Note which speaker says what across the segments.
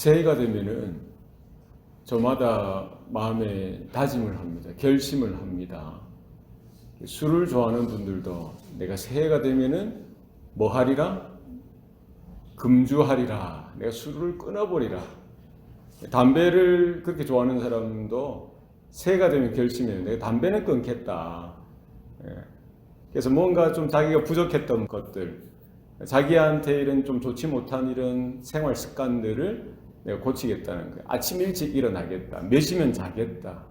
Speaker 1: 새해가 되면은 저마다 마음에 다짐을 합니다. 결심을 합니다. 술을 좋아하는 분들도 내가 새해가 되면은 뭐 하리라? 금주하리라. 내가 술을 끊어버리라. 담배를 그렇게 좋아하는 사람도 새해가 되면 결심해요. 내가 담배는 끊겠다. 그래서 뭔가 좀 자기가 부족했던 것들, 자기한테 이런 좀 좋지 못한 이런 생활 습관들을 내가 고치겠다는 거예요. 아침 일찍 일어나겠다. 몇 시면 자겠다.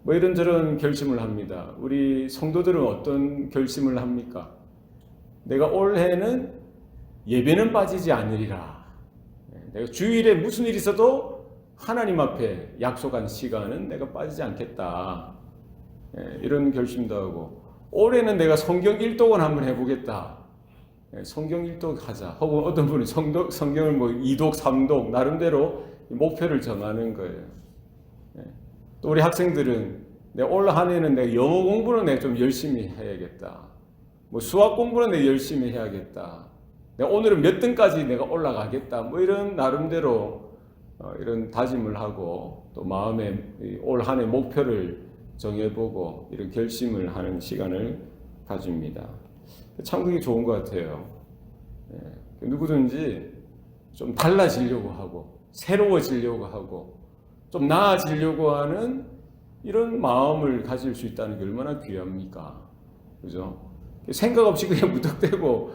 Speaker 1: 뭐 이런저런 결심을 합니다. 우리 성도들은 어떤 결심을 합니까? 내가 올해는 예배는 빠지지 않으리라. 내가 주일에 무슨 일이 있어도 하나님 앞에 약속한 시간은 내가 빠지지 않겠다. 이런 결심도 하고, 올해는 내가 성경 일독은 한번 해보겠다. 성경 일독 하자. 혹은 어떤 분이 성경을 뭐 2독, 3독 나름대로 목표를 정하는 거예요. 또 우리 학생들은 내가 올 한 해는 내가 영어 공부는 내가 좀 열심히 해야겠다. 뭐 수학 공부는 내가 열심히 해야겠다. 내가 오늘은 몇 등까지 내가 올라가겠다. 뭐 이런 나름대로 이런 다짐을 하고 또 마음에 올 한 해 목표를 정해보고 이런 결심을 하는 시간을 가집니다. 참 그게 좋은 것 같아요. 누구든지 좀 달라지려고 하고 새로워지려고 하고 좀 나아지려고 하는 이런 마음을 가질 수 있다는 게 얼마나 귀합니까? 그죠? 생각 없이 그냥 무턱대고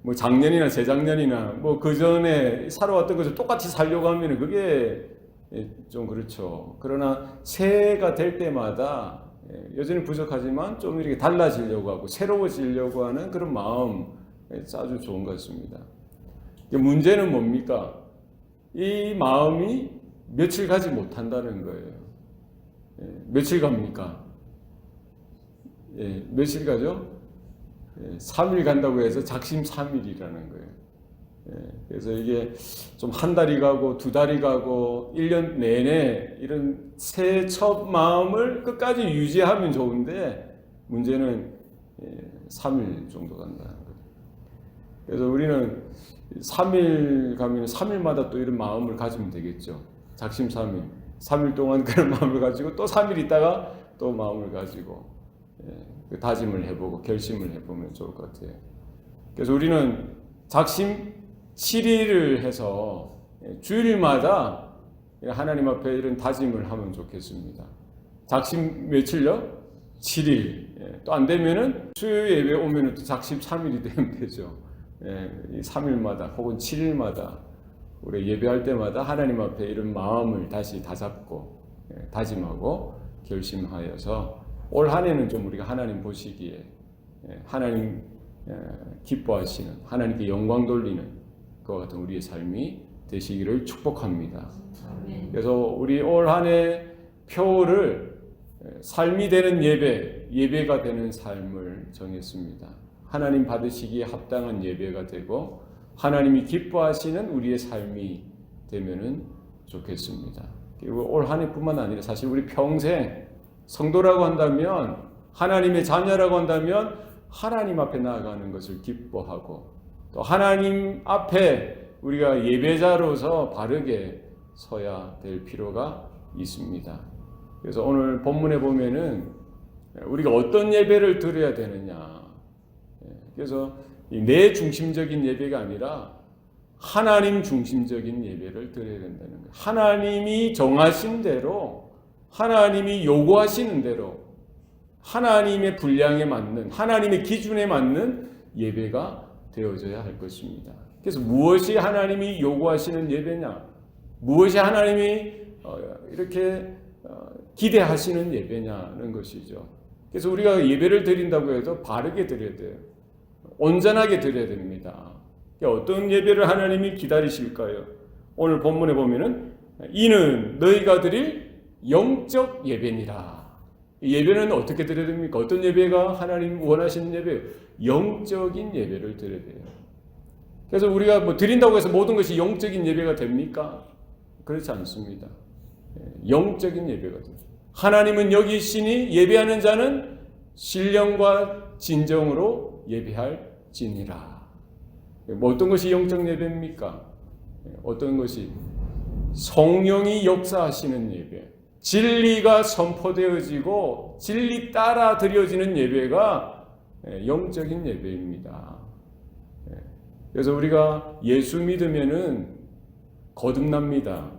Speaker 1: 뭐 작년이나 재작년이나 뭐 그 전에 살아왔던 것을 똑같이 살려고 하면 그게 좀 그렇죠. 그러나 새해가 될 때마다 여전히 부족하지만 좀 이렇게 달라지려고 하고 새로워지려고 하는 그런 마음 아주 좋은 것 같습니다. 문제는 뭡니까? 이 마음이 며칠 가지 못한다는 거예요. 며칠 갑니까? 며칠 가죠? 3일 간다고 해서 작심 3일이라는 거예요. 그래서 이게 좀 한 달이 가고 두 달이 가고 1년 내내 이런 새 첫 마음을 끝까지 유지하면 좋은데 문제는 3일 정도 간다는 거예요. 그래서 우리는 3일 가면 3일마다 또 이런 마음을 가지면 되겠죠. 작심 3일. 3일 동안 그런 마음을 가지고 또 3일 있다가 또 마음을 가지고 다짐을 해보고 결심을 해보면 좋을 것 같아요. 그래서 우리는 작심 7일을 해서 주일마다 하나님 앞에 이런 다짐을 하면 좋겠습니다. 작심 며칠요? 7일. 또 안 되면은 수요 예배 오면은 또 작심 3일이 되면 되죠. 3일마다 혹은 7일마다 우리 예배할 때마다 하나님 앞에 이런 마음을 다시 다잡고 다짐하고 결심하여서 올 한 해는 좀 우리가 하나님 보시기에 하나님 기뻐하시는 하나님께 영광 돌리는 그와 같은 우리의 삶이 되시기를 축복합니다. 그래서 우리 올 한 해 표를 삶이 되는 예배, 예배가 되는 삶을 정했습니다. 하나님 받으시기에 합당한 예배가 되고 하나님이 기뻐하시는 우리의 삶이 되면은 좋겠습니다. 그리고 올 한 해뿐만 아니라 사실 우리 평생 성도라고 한다면 하나님의 자녀라고 한다면 하나님 앞에 나아가는 것을 기뻐하고 또 하나님 앞에 우리가 예배자로서 바르게 서야 될 필요가 있습니다. 그래서 오늘 본문에 보면은 우리가 어떤 예배를 드려야 되느냐. 그래서 내 중심적인 예배가 아니라 하나님 중심적인 예배를 드려야 된다는 거예요. 하나님이 정하신 대로 하나님이 요구하시는 대로 하나님의 분량에 맞는 하나님의 기준에 맞는 예배가 되어져야 할 것입니다. 그래서 무엇이 하나님이 요구하시는 예배냐? 무엇이 하나님이 이렇게 기대하시는 예배냐는 것이죠. 그래서 우리가 예배를 드린다고 해도 바르게 드려야 돼요. 온전하게 드려야 됩니다. 어떤 예배를 하나님이 기다리실까요? 오늘 본문에 보면은 이는 너희가 드릴 영적 예배니라. 예배는 어떻게 드려야 됩니까? 어떤 예배가 하나님 원하시는 예배예요? 영적인 예배를 드려야 돼요. 그래서 우리가 뭐 드린다고 해서 모든 것이 영적인 예배가 됩니까? 그렇지 않습니다. 영적인 예배가 돼요. 하나님은 여기 있으니 예배하는 자는 신령과 진정으로 예배할지니라. 뭐 어떤 것이 영적 예배입니까? 어떤 것이? 성령이 역사하시는 예배, 진리가 선포되어지고 진리 따라 드려지는 예배가 영적인 예배입니다. 그래서 우리가 예수 믿으면은 거듭납니다.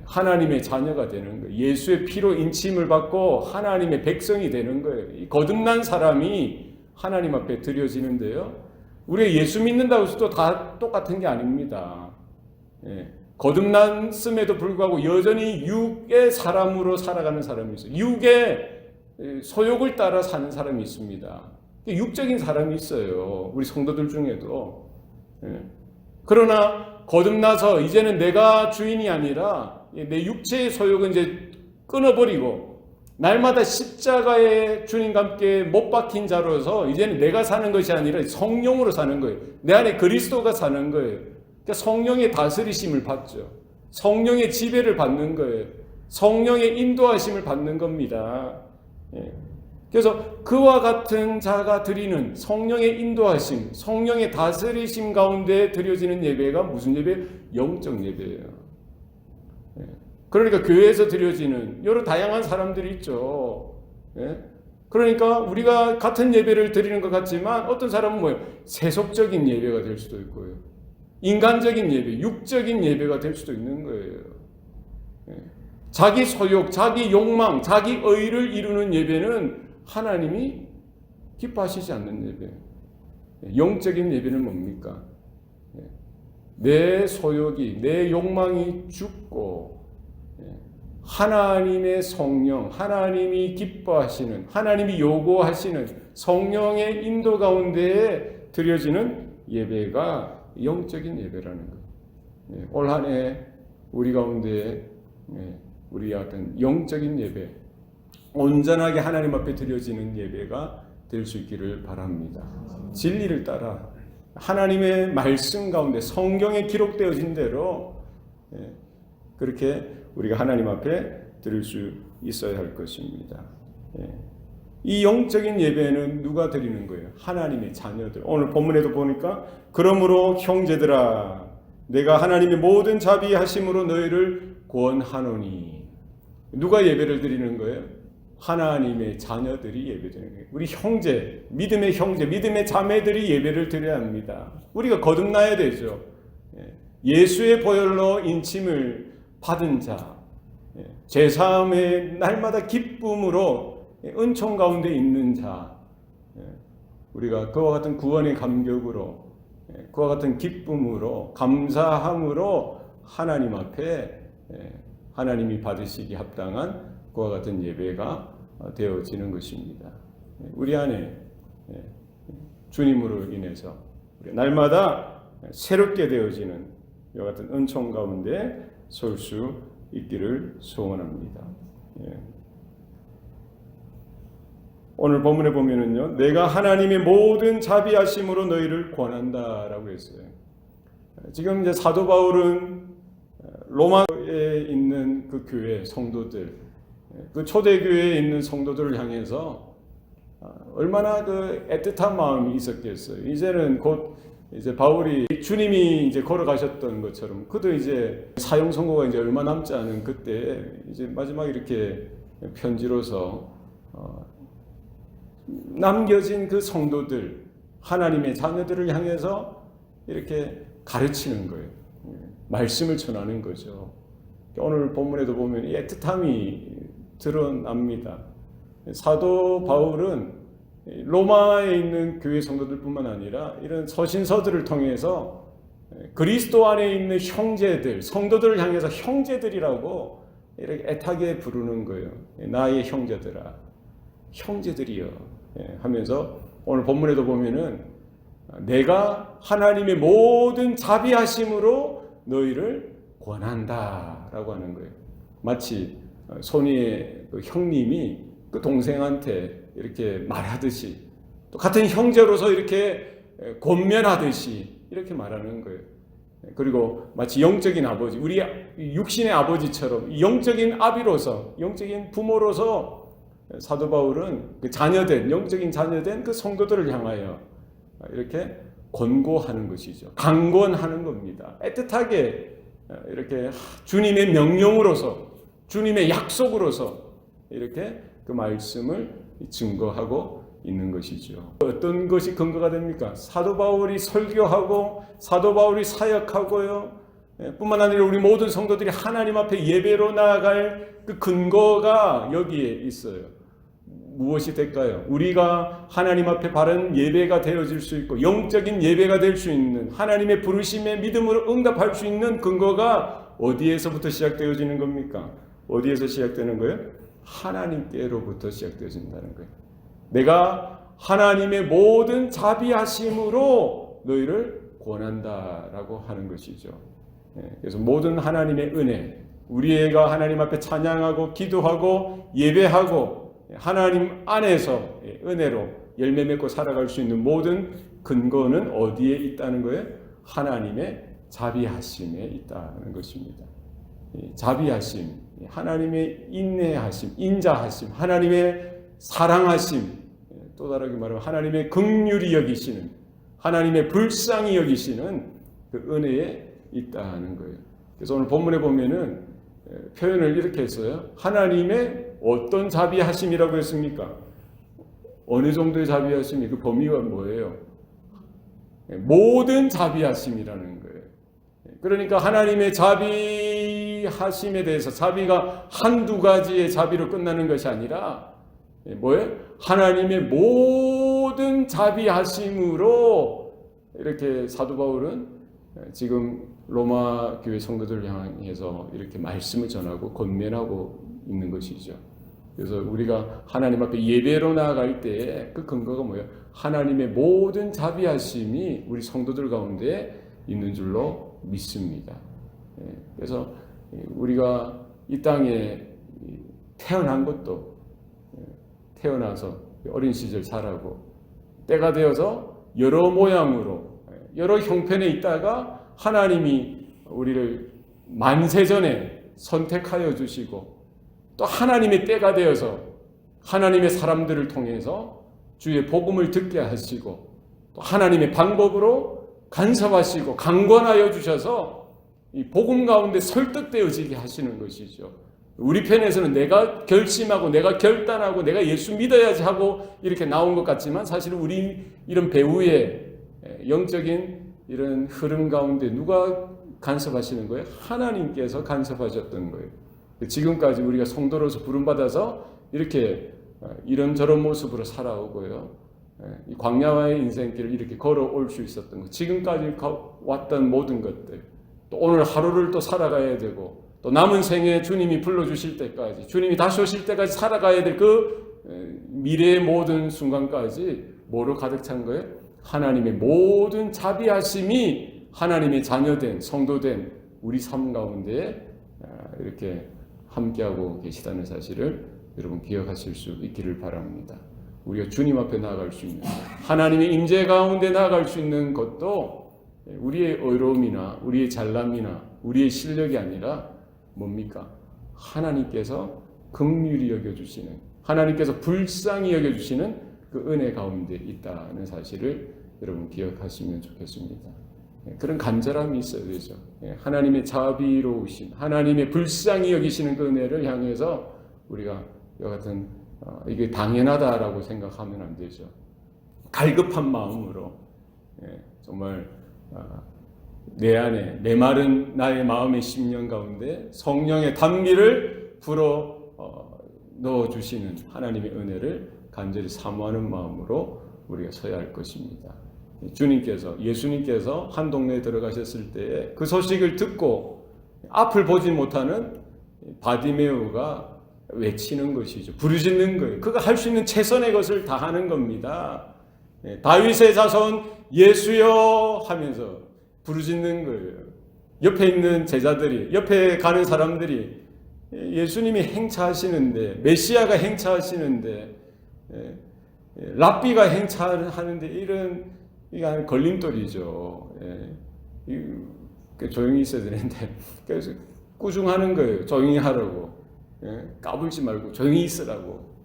Speaker 1: 하나님의 자녀가 되는 거예요. 예수의 피로 인침을 받고 하나님의 백성이 되는 거예요. 이 거듭난 사람이 하나님 앞에 드려지는데요. 우리가 예수 믿는다고 해서 또 다 똑같은 게 아닙니다. 거듭났음에도 불구하고 여전히 육의 사람으로 살아가는 사람이 있어요. 육의 소욕을 따라 사는 사람이 있습니다. 육적인 사람이 있어요. 우리 성도들 중에도. 그러나 거듭나서 이제는 내가 주인이 아니라 내 육체의 소욕은 이제 끊어버리고 날마다 십자가의 주님과 함께 못 박힌 자로서 이제는 내가 사는 것이 아니라 성령으로 사는 거예요. 내 안에 그리스도가 사는 거예요. 그러니까 성령의 다스리심을 받죠. 성령의 지배를 받는 거예요. 성령의 인도하심을 받는 겁니다. 그래서 그와 같은 자가 드리는 성령의 인도하심, 성령의 다스리심 가운데 드려지는 예배가 무슨 예배예요? 영적 예배예요. 그러니까 교회에서 드려지는 여러 다양한 사람들이 있죠. 그러니까 우리가 같은 예배를 드리는 것 같지만 어떤 사람은 뭐예요? 세속적인 예배가 될 수도 있고요. 인간적인 예배, 육적인 예배가 될 수도 있는 거예요. 자기 소욕, 자기 욕망, 자기 의를 이루는 예배는 하나님이 기뻐하시지 않는 예배. 영적인 예배는 뭡니까? 내 소욕이, 내 욕망이 죽고 하나님의 성령, 하나님이 기뻐하시는, 하나님이 요구하시는 성령의 인도 가운데에 드려지는 예배가 영적인 예배라는 거예요. 올 한 해 우리 가운데 우리 어떤 영적인 예배, 온전하게 하나님 앞에 드려지는 예배가 될 수 있기를 바랍니다. 진리를 따라 하나님의 말씀 가운데 성경에 기록되어진 대로 그렇게 우리가 하나님 앞에 드릴 수 있어야 할 것입니다. 이 영적인 예배는 누가 드리는 거예요? 하나님의 자녀들. 오늘 본문에도 보니까 그러므로 형제들아 내가 하나님의 모든 자비하심으로 너희를 구원하노니. 누가 예배를 드리는 거예요? 하나님의 자녀들이 예배드리는 거예요. 우리 형제, 믿음의 형제, 믿음의 자매들이 예배를 드려야 합니다. 우리가 거듭나야 되죠. 예수의 보혈로 인침을 받은 자, 제사함의 날마다 기쁨으로 은총 가운데 있는 자, 우리가 그와 같은 구원의 감격으로, 그와 같은 기쁨으로, 감사함으로 하나님 앞에 하나님이 받으시기 합당한 그와 같은 예배가 되어지는 것입니다. 우리 안에 주님으로 인해서 날마다 새롭게 되어지는 이와 같은 은총 가운데 설 수 있기를 소원합니다. 오늘 본문에 보면은요, 내가 하나님의 모든 자비하심으로 너희를 권한다라고 했어요. 지금 이제 사도 바울은 로마에 있는 그 교회 성도들, 그 초대교회에 있는 성도들을 향해서 얼마나 그 애틋한 마음이 있었겠어요. 이제는 곧 이제 바울이 주님이 이제 걸어가셨던 것처럼 그도 이제 사형 선고가 이제 얼마 남지 않은 그때 이제 마지막 이렇게 편지로서 남겨진 그 성도들, 하나님의 자녀들을 향해서 이렇게 가르치는 거예요. 말씀을 전하는 거죠. 오늘 본문에도 보면 이 애틋함이 드러납니다. 사도 바울은 로마에 있는 교회 성도들뿐만 아니라 이런 서신서들을 통해서 그리스도 안에 있는 형제들, 성도들을 향해서 형제들이라고 이렇게 애타게 부르는 거예요. 나의 형제들아, 형제들이여 하면서 오늘 본문에도 보면은 내가 하나님의 모든 자비하심으로 너희를 권한다라고 하는 거예요. 마치 손이의 그 형님이 그 동생한테 이렇게 말하듯이 또 같은 형제로서 이렇게 권면하듯이 이렇게 말하는 거예요. 그리고 마치 영적인 아버지, 우리 육신의 아버지처럼 영적인 아비로서, 영적인 부모로서 사도 바울은 그 자녀된, 영적인 자녀된 그 성도들을 향하여 이렇게 권고하는 것이죠. 강권하는 겁니다. 애틋하게 이렇게 주님의 명령으로서, 주님의 약속으로서 이렇게 그 말씀을 증거하고 있는 것이죠. 어떤 것이 근거가 됩니까? 사도 바울이 설교하고 사도 바울이 사역하고요. 뿐만 아니라 우리 모든 성도들이 하나님 앞에 예배로 나아갈 그 근거가 여기에 있어요. 무엇이 될까요? 우리가 하나님 앞에 바른 예배가 되어질 수 있고 영적인 예배가 될 수 있는, 하나님의 부르심에 믿음으로 응답할 수 있는 근거가 어디에서부터 시작되어지는 겁니까? 어디에서 시작되는 거예요? 하나님께로부터 시작되어진다는 거예요. 내가 하나님의 모든 자비하심으로 너희를 권한다라고 하는 것이죠. 그래서 모든 하나님의 은혜, 우리가 하나님 앞에 찬양하고 기도하고 예배하고 하나님 안에서 은혜로 열매 맺고 살아갈 수 있는 모든 근거는 어디에 있다는 거예요? 하나님의 자비하심에 있다는 것입니다. 자비하심, 하나님의 인내하심, 인자하심, 하나님의 사랑하심, 또 다르게 말하면 하나님의 긍휼히 여기시는, 하나님의 불쌍히 여기시는 그 은혜에 있다는 거예요. 그래서 오늘 본문에 보면은 표현을 이렇게 했어요. 하나님의 어떤 자비하심이라고 했습니까? 어느 정도의 자비하심이, 그 범위가 뭐예요? 모든 자비하심이라는 거예요. 그러니까 하나님의 자비하심에 대해서, 자비가 한두 가지의 자비로 끝나는 것이 아니라 뭐예요? 하나님의 모든 자비하심으로 이렇게 사도 바울은 지금 로마 교회 성도들을 향해서 이렇게 말씀을 전하고 권면하고 있는 것이죠. 그래서 우리가 하나님 앞에 예배로 나아갈 때 그 근거가 뭐예요? 하나님의 모든 자비하심이 우리 성도들 가운데 있는 줄로 믿습니다. 그래서 우리가 이 땅에 태어난 것도, 태어나서 어린 시절 자라고 때가 되어서 여러 모양으로 여러 형편에 있다가 하나님이 우리를 만세전에 선택하여 주시고 또 하나님의 때가 되어서 하나님의 사람들을 통해서 주의 복음을 듣게 하시고 또 하나님의 방법으로 간섭하시고 강권하여 주셔서 이 복음 가운데 설득되어지게 하시는 것이죠. 우리 편에서는 내가 결심하고 내가 결단하고 내가 예수 믿어야지 하고 이렇게 나온 것 같지만 사실 우리 이런 배후의 영적인 이런 흐름 가운데 누가 간섭하시는 거예요? 하나님께서 간섭하셨던 거예요. 지금까지 우리가 성도로서 부름받아서 이렇게 이런저런 모습으로 살아오고요. 이 광야와의 인생길을 이렇게 걸어올 수 있었던 것, 지금까지 왔던 모든 것들, 또 오늘 하루를 또 살아가야 되고 또 남은 생에 주님이 불러주실 때까지, 주님이 다시 오실 때까지 살아가야 될 그 미래의 모든 순간까지 뭐로 가득 찬 거예요? 하나님의 모든 자비하심이 하나님의 자녀된, 성도된 우리 삶 가운데 이렇게 함께하고 계시다는 사실을 여러분 기억하실 수 있기를 바랍니다. 우리가 주님 앞에 나아갈 수 있는, 하나님의 임재 가운데 나아갈 수 있는 것도 우리의 의로움이나 우리의 잘남이나 우리의 실력이 아니라 뭡니까? 하나님께서 긍휼히 여겨주시는, 하나님께서 불쌍히 여겨주시는 그 은혜 가운데 있다는 사실을 여러분 기억하시면 좋겠습니다. 그런 간절함이 있어야 되죠. 하나님의 자비로우신, 하나님의 불쌍히 여기시는 그 은혜를 향해서 우리가 이와 같은 이게 당연하다라고 생각하면 안 되죠. 갈급한 마음으로 정말 내 안에 메마른 나의 마음의 심령 가운데 성령의 단미를 불어 넣어주시는 하나님의 은혜를 간절히 사모하는 마음으로 우리가 서야 할 것입니다. 주님께서, 예수님께서 한 동네에 들어가셨을 때 그 소식을 듣고 앞을 보지 못하는 바디메오가 외치는 것이죠. 부르짖는 거예요. 그가 할 수 있는 최선의 것을 다 하는 겁니다. 다윗의 자손 예수여 하면서 부르짖는 거예요. 옆에 있는 제자들이, 옆에 가는 사람들이 예수님이 행차하시는데, 메시아가 행차하시는데, 랍비가 행차하는데 이런 이게 걸림돌이죠. 조용히 있어야 되는데 그래서 꾸중하는 거예요. 조용히 하라고. 까불지 말고 조용히 있으라고.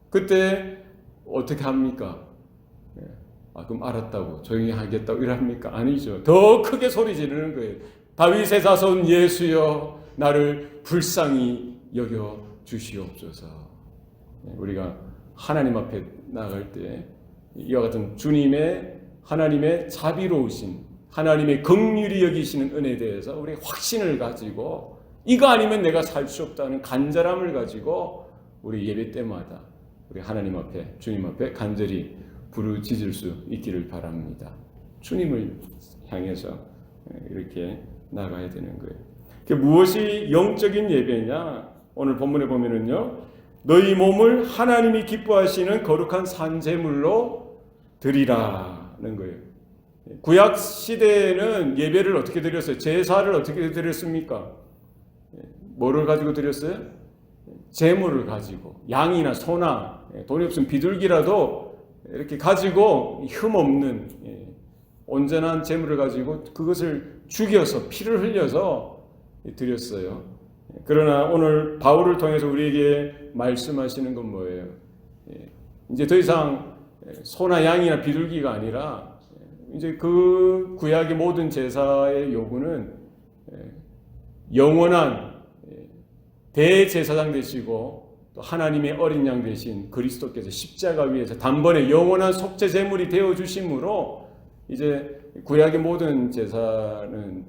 Speaker 1: 그때 어떻게 합니까? 그럼 알았다고 조용히 하겠다고 이럽니까? 아니죠. 더 크게 소리 지르는 거예요. 다윗의 자손 예수여 나를 불쌍히 여겨 주시옵소서. 우리가 하나님 앞에 나갈 때 이와 같은 하나님의 자비로우신 하나님의 긍휼히 여기시는 은혜에 대해서 우리 확신을 가지고 이거 아니면 내가 살 수 없다는 간절함을 가지고 우리 예배 때마다 우리 하나님 앞에 주님 앞에 간절히 부르짖을 수 있기를 바랍니다. 주님을 향해서 이렇게 나가야 되는 거예요. 무엇이 영적인 예배냐? 오늘 본문에 보면은요, 너희 몸을 하나님이 기뻐하시는 거룩한 산제물로 드리라는 거예요. 구약 시대에는 예배를 어떻게 드렸어요? 제사를 어떻게 드렸습니까? 뭐를 가지고 드렸어요? 제물을 가지고, 양이나 소나 돈이 없으면 비둘기라도 이렇게 가지고 흠없는 온전한 제물을 가지고 그것을 죽여서 피를 흘려서 드렸어요. 그러나 오늘 바울을 통해서 우리에게 말씀하시는 건 뭐예요? 이제 더 이상 소나 양이나 비둘기가 아니라 이제 그 구약의 모든 제사의 요구는 영원한 대제사장 되시고 또 하나님의 어린 양 되신 그리스도께서 십자가 위에서 단번에 영원한 속죄 제물이 되어 주심으로 이제 구약의 모든 제사는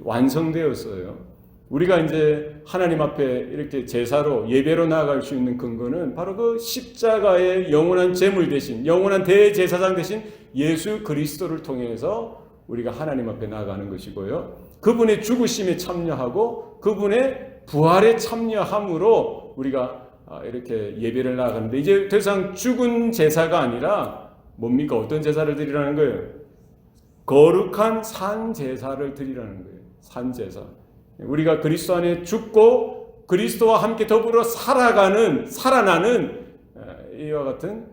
Speaker 1: 완성되었어요. 우리가 이제 하나님 앞에 이렇게 제사로 예배로 나아갈 수 있는 근거는 바로 그 십자가의 영원한 제물 대신 영원한 대제사장 대신 예수 그리스도를 통해서 우리가 하나님 앞에 나아가는 것이고요. 그분의 죽으심에 참여하고 그분의 부활에 참여함으로 우리가 이렇게 예배를 나아가는데 이제 더 이상 죽은 제사가 아니라 뭡니까? 어떤 제사를 드리라는 거예요? 거룩한 산 제사를 드리라는 거예요. 산 제사. 우리가 그리스도 안에 죽고 그리스도와 함께 더불어 살아나는 이와 같은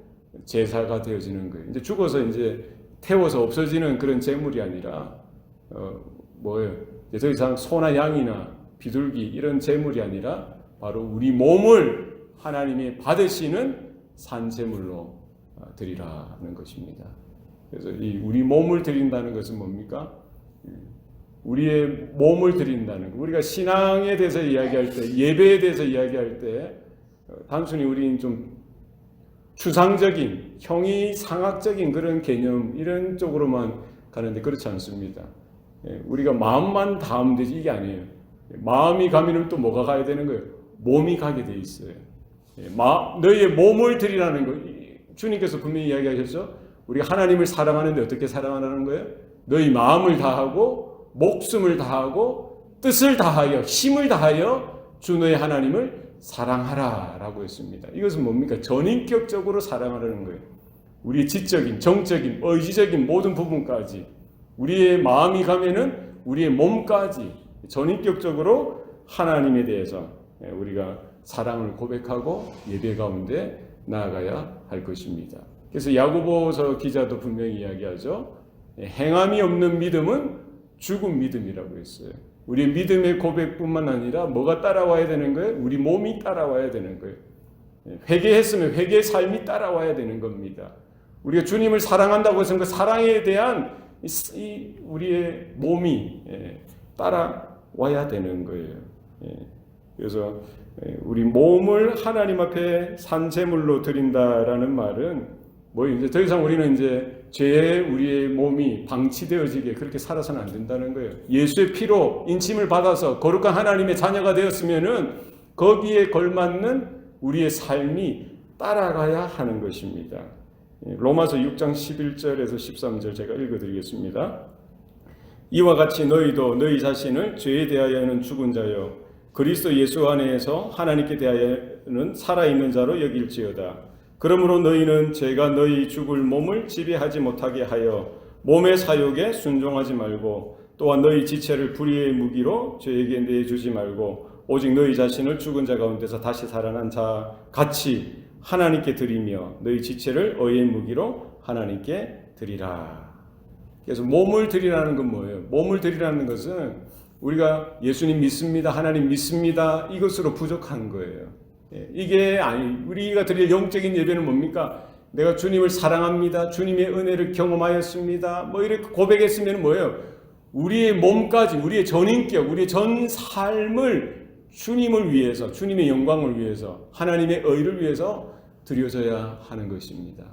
Speaker 1: 제사가 되어지는 거예요. 이제 죽어서 이제 태워서 없어지는 그런 제물이 아니라 뭐예요? 이제 더 이상 소나 양이나 비둘기 이런 제물이 아니라 바로 우리 몸을 하나님이 받으시는 산 제물로 드리라는 것입니다. 그래서 이 우리 몸을 드린다는 것은 뭡니까? 우리의 몸을 드린다는 것. 우리가 신앙에 대해서 이야기할 때, 예배에 대해서 이야기할 때 단순히 우리는 좀 추상적인, 형이상학적인 그런 개념 이런 쪽으로만 가는데 그렇지 않습니다. 우리가 마음만 닿으면 되지 이게 아니에요. 마음이 가면 또 뭐가 가야 되는 거예요? 몸이 가게 돼 있어요. 너희의 몸을 드리라는 거. 주님께서 분명히 이야기하셨죠. 우리가 하나님을 사랑하는데 어떻게 사랑하라는 거예요? 너희 마음을 다하고 목숨을 다하고 뜻을 다하여 힘을 다하여 주 너의 하나님을 사랑하라 라고 했습니다. 이것은 뭡니까? 전인격적으로 사랑하라는 거예요. 우리의 지적인, 정적인, 의지적인 모든 부분까지 우리의 마음이 가면은 우리의 몸까지 전인격적으로 하나님에 대해서 우리가 사랑을 고백하고 예배 가운데 나아가야 할 것입니다. 그래서 야고보서 기자도 분명히 이야기하죠. 행함이 없는 믿음은 죽은 믿음이라고 했어요. 우리 믿음의 고백뿐만 아니라 뭐가 따라와야 되는 거예요? 우리 몸이 따라와야 되는 거예요. 회개했으면 회개의 삶이 따라와야 되는 겁니다. 우리가 주님을 사랑한다고 해서 그 사랑에 대한 우리의 몸이 따라와야 되는 거예요. 그래서 우리 몸을 하나님 앞에 산제물로 드린다라는 말은 뭐 이제 더 이상 우리는 이제 죄에 우리의 몸이 방치되어지게 그렇게 살아서는 안 된다는 거예요. 예수의 피로 인침을 받아서 거룩한 하나님의 자녀가 되었으면은 거기에 걸맞는 우리의 삶이 따라가야 하는 것입니다. 로마서 6장 11절에서 13절 제가 읽어드리겠습니다. 이와 같이 너희도 너희 자신을 죄에 대하여는 죽은 자요 그리스도 예수 안에서 하나님께 대하여는 살아있는 자로 여길지어다. 그러므로 너희는 죄가 너희 죽을 몸을 지배하지 못하게 하여 몸의 사욕에 순종하지 말고 또한 너희 지체를 불의의 무기로 죄에게 내주지 말고 오직 너희 자신을 죽은 자 가운데서 다시 살아난 자 같이 하나님께 드리며 너희 지체를 의의 무기로 하나님께 드리라. 그래서 몸을 드리라는 건 뭐예요? 몸을 드리라는 것은 우리가 예수님 믿습니다, 하나님 믿습니다 이것으로 부족한 거예요. 이게 아니 우리가 드릴 영적인 예배는 뭡니까? 내가 주님을 사랑합니다. 주님의 은혜를 경험하였습니다. 뭐 이렇게 고백했으면 뭐예요? 우리의 몸까지, 우리의 전인격, 우리의 전 삶을 주님을 위해서, 주님의 영광을 위해서, 하나님의 의를 위해서 드려져야 하는 것입니다.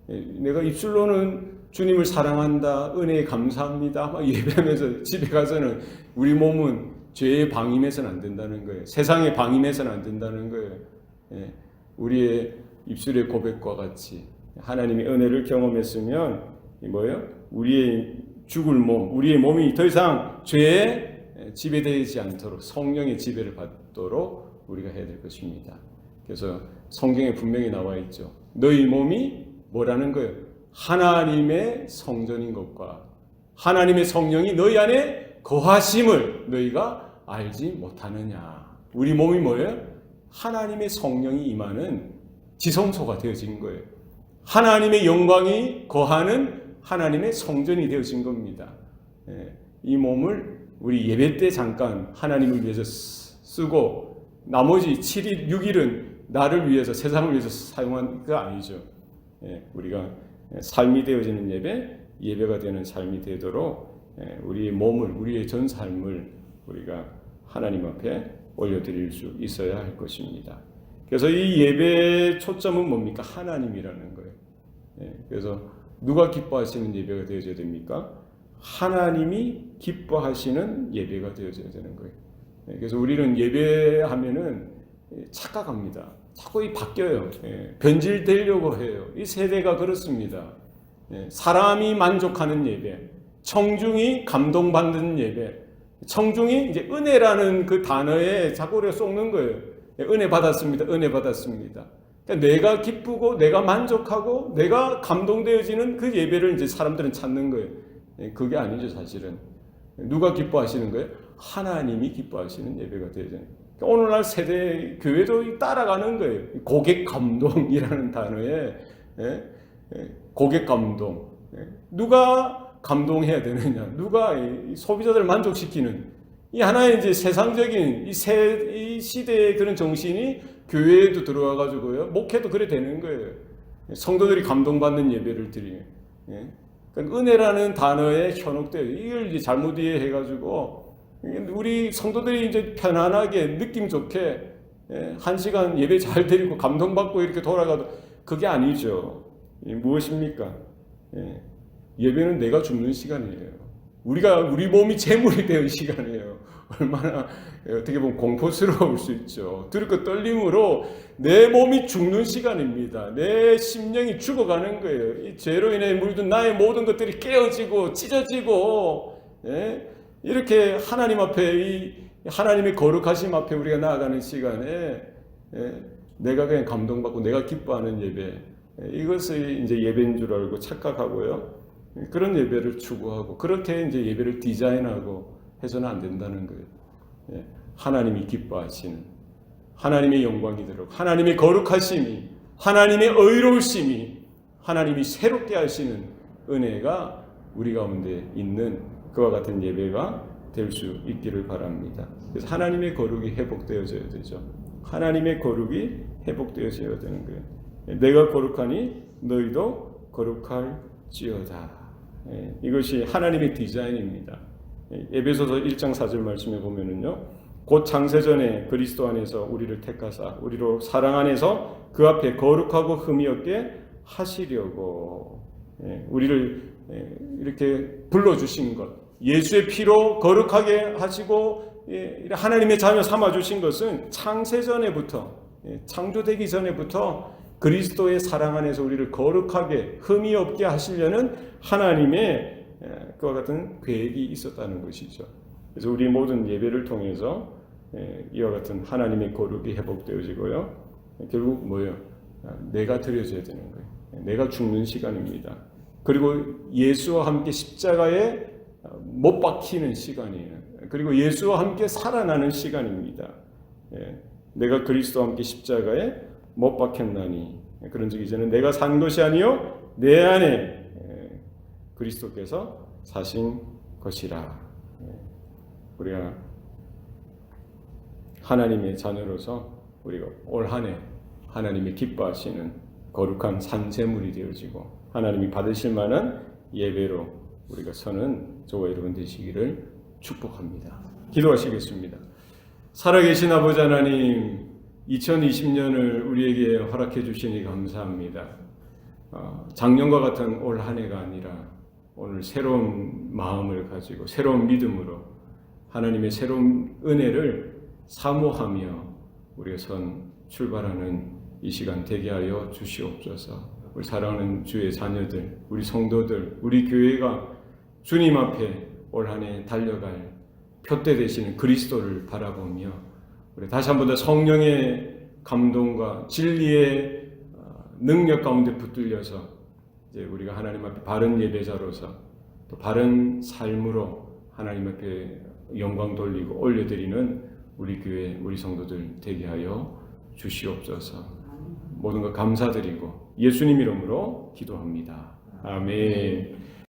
Speaker 1: 내가 입술로는 주님을 사랑한다, 은혜에 감사합니다 막 예배하면서 집에 가서는 우리 몸은 죄에 방임해서는 안 된다는 거예요. 세상에 방임해서는 안 된다는 거예요. 우리의 입술의 고백과 같이 하나님의 은혜를 경험했으면 뭐예요? 우리의 죽을 몸, 우리의 몸이 더 이상 죄에 지배되지 않도록 성령의 지배를 받도록 우리가 해야 될 것입니다. 그래서 성경에 분명히 나와 있죠. 너희 몸이 뭐라는 거예요? 하나님의 성전인 것과 하나님의 성령이 너희 안에 거하심을 너희가 알지 못하느냐. 우리 몸이 뭐예요? 하나님의 성령이 임하는 지성소가 되어진 거예요. 하나님의 영광이 거하는 하나님의 성전이 되어진 겁니다. 이 몸을 우리 예배 때 잠깐 하나님을 위해서 쓰고 나머지 7일, 6일은 나를 위해서, 세상을 위해서 사용한 거 아니죠. 우리가 삶이 되어지는 예배가 되는 삶이 되도록 우리의 몸을, 우리의 전 삶을 우리가 하나님 앞에 올려드릴 수 있어야 할 것입니다. 그래서 이 예배의 초점은 뭡니까? 하나님이라는 거예요. 그래서 누가 기뻐하시는 예배가 되어져야 됩니까? 하나님이 기뻐하시는 예배가 되어져야 되는 거예요. 그래서 우리는 예배하면은 착각합니다. 자꾸 바뀌어요. 변질되려고 해요. 이 세대가 그렇습니다. 사람이 만족하는 예배, 청중이 감동받는 예배, 청중이 이제 은혜라는 그 단어에 자꾸 우리가 쏟는 거예요. 은혜 받았습니다. 은혜 받았습니다. 그러니까 내가 기쁘고 내가 만족하고 내가 감동되어지는 그 예배를 이제 사람들은 찾는 거예요. 그게 아니죠, 사실은. 누가 기뻐하시는 거예요? 하나님이 기뻐하시는 예배가 되어져요. 오늘날 세대 교회도 따라가는 거예요. 고객 감동이라는 단어에 고객 감동. 누가 감동해야 되느냐? 누가 소비자들을 만족시키는 이 하나의 이제 세상적인 이 시대의 그런 정신이 교회에도 들어와 가지고요. 목회도 그래 되는 거예요. 성도들이 감동받는 예배를 드리는. 그러니까 은혜라는 단어에 현혹돼요. 이걸 이제 잘못 이해해 가지고 우리 성도들이 이제 편안하게 느낌 좋게 1시간 예배 잘 드리고 감동받고 이렇게 돌아가도 그게 아니죠. 무엇입니까? 예배는 내가 죽는 시간이에요. 우리 몸이 제물이 되는 시간이에요. 얼마나 어떻게 보면 공포스러울 수 있죠. 들고 떨림으로 내 몸이 죽는 시간입니다. 내 심령이 죽어가는 거예요. 이 죄로 인해 물든 나의 모든 것들이 깨어지고 찢어지고 이렇게 하나님 앞에 이 하나님의 거룩하심 앞에 우리가 나아가는 시간에 내가 그냥 감동받고 내가 기뻐하는 예배, 이것을 이제 예배인 줄 알고 착각하고요. 그런 예배를 추구하고 그렇게 이제 예배를 디자인하고 해서는 안 된다는 거예요. 하나님이 기뻐하시는, 하나님의 영광이 들어오고 하나님의 거룩하심이, 하나님의 의로우심이, 하나님이 새롭게 하시는 은혜가 우리 가운데 있는 그와 같은 예배가 될 수 있기를 바랍니다. 그래서 하나님의 거룩이 회복되어져야 되죠. 하나님의 거룩이 회복되어져야 되는 거예요. 내가 거룩하니 너희도 거룩할지어다. 이것이 하나님의 디자인입니다. 에베소서 1장 4절 말씀에 보면은요, 곧 창세전에 그리스도 안에서 우리를 택하사 우리로 사랑 안에서 그 앞에 거룩하고 흠이 없게 하시려고 우리를 이렇게 불러주신 것, 예수의 피로 거룩하게 하시고 하나님의 자녀 삼아주신 것은 창세전에부터, 창조되기 전에부터 그리스도의 사랑 안에서 우리를 거룩하게 흠이 없게 하시려는 하나님의 그와 같은 계획이 있었다는 것이죠. 그래서 우리 모든 예배를 통해서 이와 같은 하나님의 거룩이 회복되어지고요. 결국 뭐예요? 내가 드려져야 되는 거예요. 내가 죽는 시간입니다. 그리고 예수와 함께 십자가에 못 박히는 시간이에요. 그리고 예수와 함께 살아나는 시간입니다. 내가 그리스도와 함께 십자가에 못 박혔나니, 그런 적 이제는 내가 산 것이 아니요 내 안에 그리스도께서 사신 것이라. 우리가 하나님의 자녀로서 우리가 올 한 해 하나님이 기뻐하시는 거룩한 산제물이 되어지고 하나님이 받으실 만한 예배로 우리가 서는 저와 여러분 되시기를 축복합니다. 기도하시겠습니다. 살아계신 아버지 하나님, 2020년을 우리에게 허락해 주시니 감사합니다. 작년과 같은 올 한 해가 아니라 오늘 새로운 마음을 가지고 새로운 믿음으로 하나님의 새로운 은혜를 사모하며 우리가 출발하는 이 시간 되게 하여 주시옵소서. 우리 사랑하는 주의 자녀들, 우리 성도들, 우리 교회가 주님 앞에 올 한 해 달려갈 표대 되시는 그리스도를 바라보며 우리 다시 한 번 더 성령의 감동과 진리의 능력 가운데 붙들려서 이제 우리가 하나님 앞에 바른 예배자로서 또 바른 삶으로 하나님 앞에 영광 돌리고 올려드리는 우리 교회, 우리 성도들 되게 하여 주시옵소서. 모든 것 감사드리고 예수님 이름으로 기도합니다. 아멘.